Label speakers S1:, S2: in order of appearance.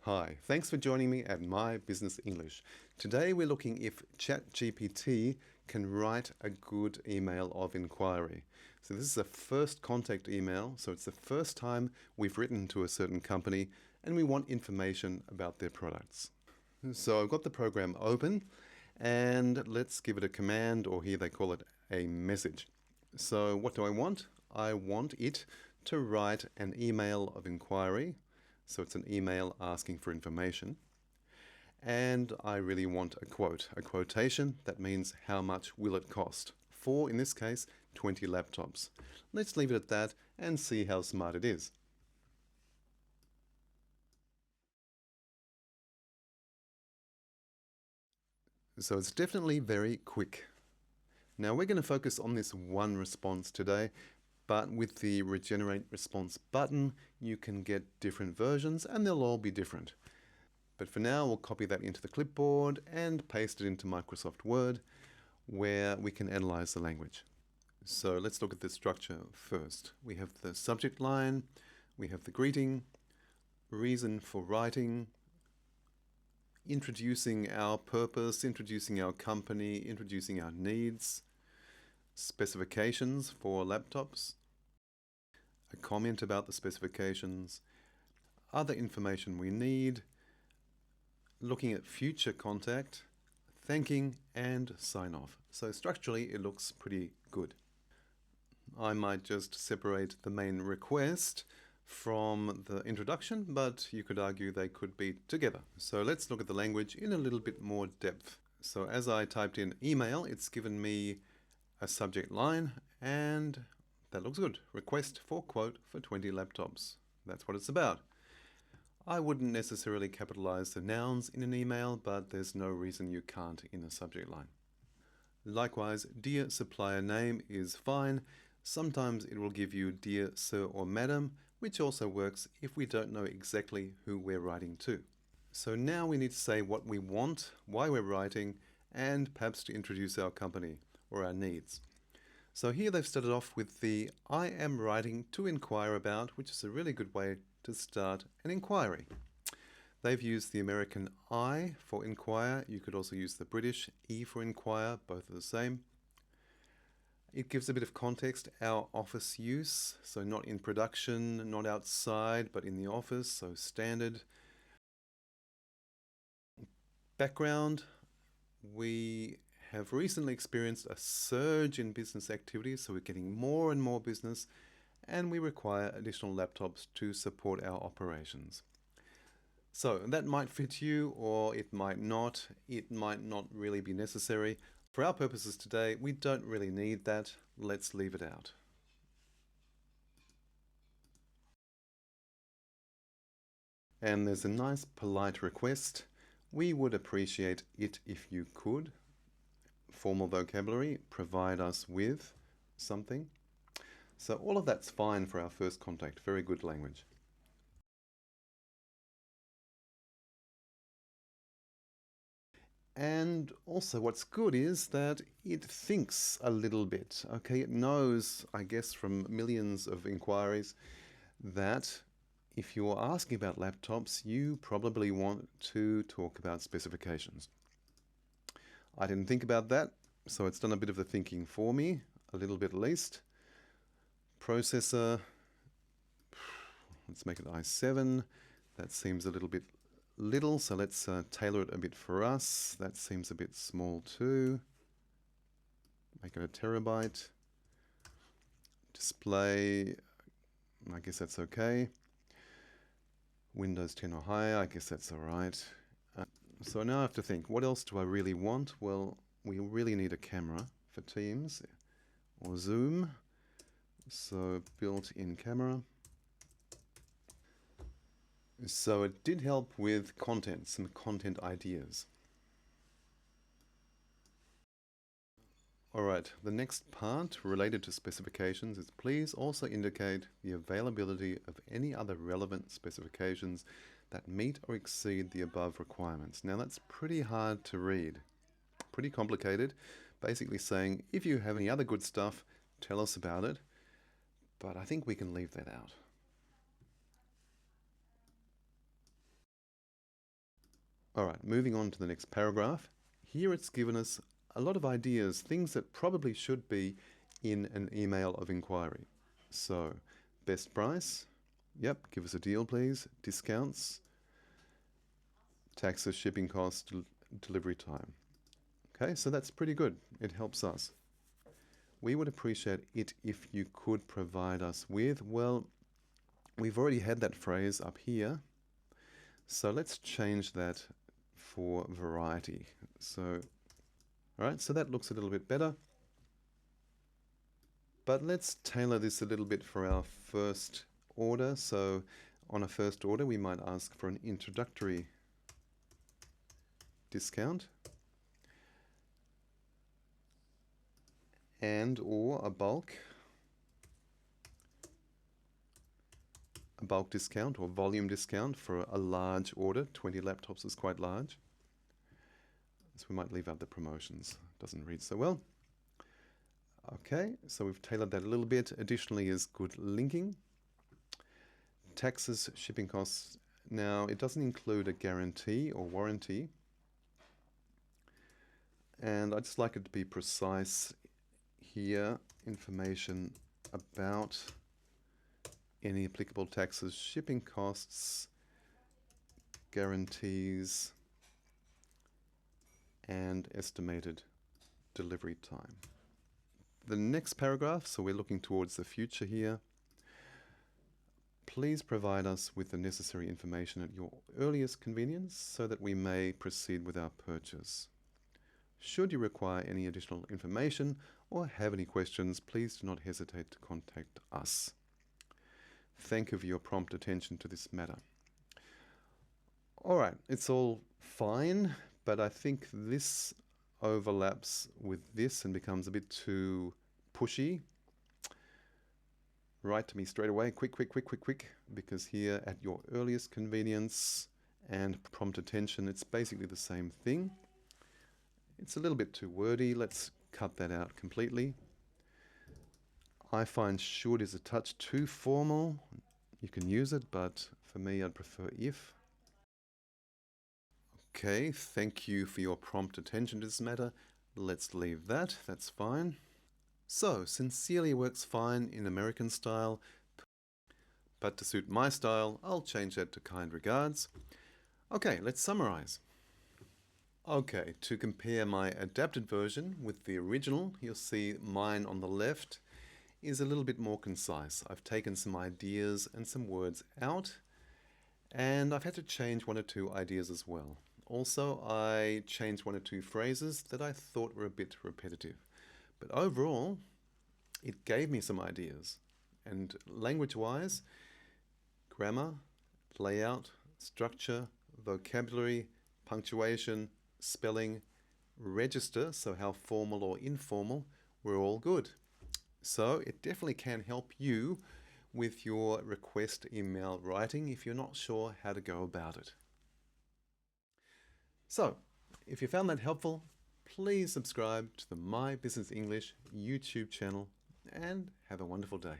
S1: Hi, thanks for joining me at My Business English. Today we're looking if ChatGPT can write a good email of inquiry. So this is a first contact email, so it's the first time we've written to a certain company and we want information about their products. So I've got the program open and let's give it a command, or here they call it a message. So what do I want? I want it to write an email of inquiry. So it's an email asking for information. And I really want a quote, a quotation. That means how much will it cost? For, in this case, 20 laptops. Let's leave it at that and see how smart it is. So it's definitely very quick. Now we're going to focus on this one response today, but with the regenerate response button, you can get different versions and they'll all be different. But for now, we'll copy that into the clipboard and paste it into Microsoft Word, where we can analyze the language. So let's look at the structure first. We have the subject line, we have the greeting, reason for writing, introducing our purpose, introducing our company, introducing our needs, specifications for laptops, a comment about the specifications, other information we need, looking at future contact, thanking, and sign off. So structurally it looks pretty good. I might just separate the main request from the introduction, but you could argue they could be together. So let's look at the language in a little bit more depth. So as I typed in email, it's given me a subject line, and that looks good. Request for quote for 20 laptops. That's what it's about. I wouldn't necessarily capitalize the nouns in an email, but there's no reason you can't in a subject line. Likewise, dear supplier name is fine. Sometimes it will give you dear sir or madam, which also works if we don't know exactly who we're writing to. So now we need to say what we want, why we're writing, and perhaps to introduce our company or our needs. So here they've started off with the I am writing to inquire about, which is a really good way to start an inquiry. They've used the American I for inquire. You could also use the British E for inquire, both are the same. It gives a bit of context, our office use, so not in production, not outside, but in the office, so standard. Background, we have recently experienced a surge in business activities, so we're getting more and more business, and we require additional laptops to support our operations. So that might fit you, or it might not. It might not really be necessary. For our purposes today, we don't really need that. Let's leave it out. And there's a nice polite request. We would appreciate it if you could. Formal vocabulary, provide us with something. So all of that's fine for our first contact. Very good language. And also what's good is that it thinks a little bit. Okay, it knows, I guess, from millions of inquiries that if you're asking about laptops, you probably want to talk about specifications. I didn't think about that, so it's done a bit of the thinking for me, a little bit at least. Processor, let's make it i7. That seems a little bit little, so let's tailor it a bit for us. That seems a bit small too. Make it a terabyte. Display, I guess that's okay. Windows 10 or higher, I guess that's all right. So now I have to think, what else do I really want? Well, we really need a camera for Teams or Zoom. So built-in camera. So it did help with content, some content ideas. Alright, the next part related to specifications is please also indicate the availability of any other relevant specifications that meet or exceed the above requirements. Now that's pretty hard to read, pretty complicated, basically saying if you have any other good stuff, tell us about it, but I think we can leave that out. All right, moving on to the next paragraph. Here it's given us a lot of ideas, things that probably should be in an email of inquiry. So, best price, yep, give us a deal please, discounts, taxes, shipping costs, delivery time. Okay, so that's pretty good. It helps us. We would appreciate it if you could provide us with, well, we've already had that phrase up here. So let's change that for variety. So, all right, so that looks a little bit better. But let's tailor this a little bit for our first order. So on a first order, we might ask for an introductory discount and or a bulk discount or volume discount for a large order. 20 laptops is quite large. So we might leave out the promotions. Doesn't read so well. Okay, so we've tailored that a little bit. Additionally is good linking. Taxes, shipping costs. Now, it doesn't include a guarantee or warranty. And I'd just like it to be precise here. Information about any applicable taxes, shipping costs, guarantees, and estimated delivery time. The next paragraph, so we're looking towards the future here. Please provide us with the necessary information at your earliest convenience so that we may proceed with our purchase. Should you require any additional information or have any questions, please do not hesitate to contact us. Thank you for your prompt attention to this matter. All right, it's all fine, but I think this overlaps with this and becomes a bit too pushy. Write to me straight away, quick, because here at your earliest convenience and prompt attention, it's basically the same thing. It's a little bit too wordy. Let's cut that out completely. I find should is a touch too formal. You can use it, but for me, I'd prefer if. Okay, thank you for your prompt attention to this matter. Let's leave that, that's fine. So, sincerely works fine in American style, but to suit my style, I'll change that to kind regards. Okay, let's summarize. Okay, to compare my adapted version with the original, you'll see mine on the left is a little bit more concise. I've taken some ideas and some words out, and I've had to change one or two ideas as well. Also, I changed one or two phrases that I thought were a bit repetitive. But overall, it gave me some ideas. And language-wise, grammar, layout, structure, vocabulary, punctuation, spelling, register, so how formal or informal, were all good. So it definitely can help you with your request email writing if you're not sure how to go about it. So, if you found that helpful, please subscribe to the My Business English YouTube channel and have a wonderful day.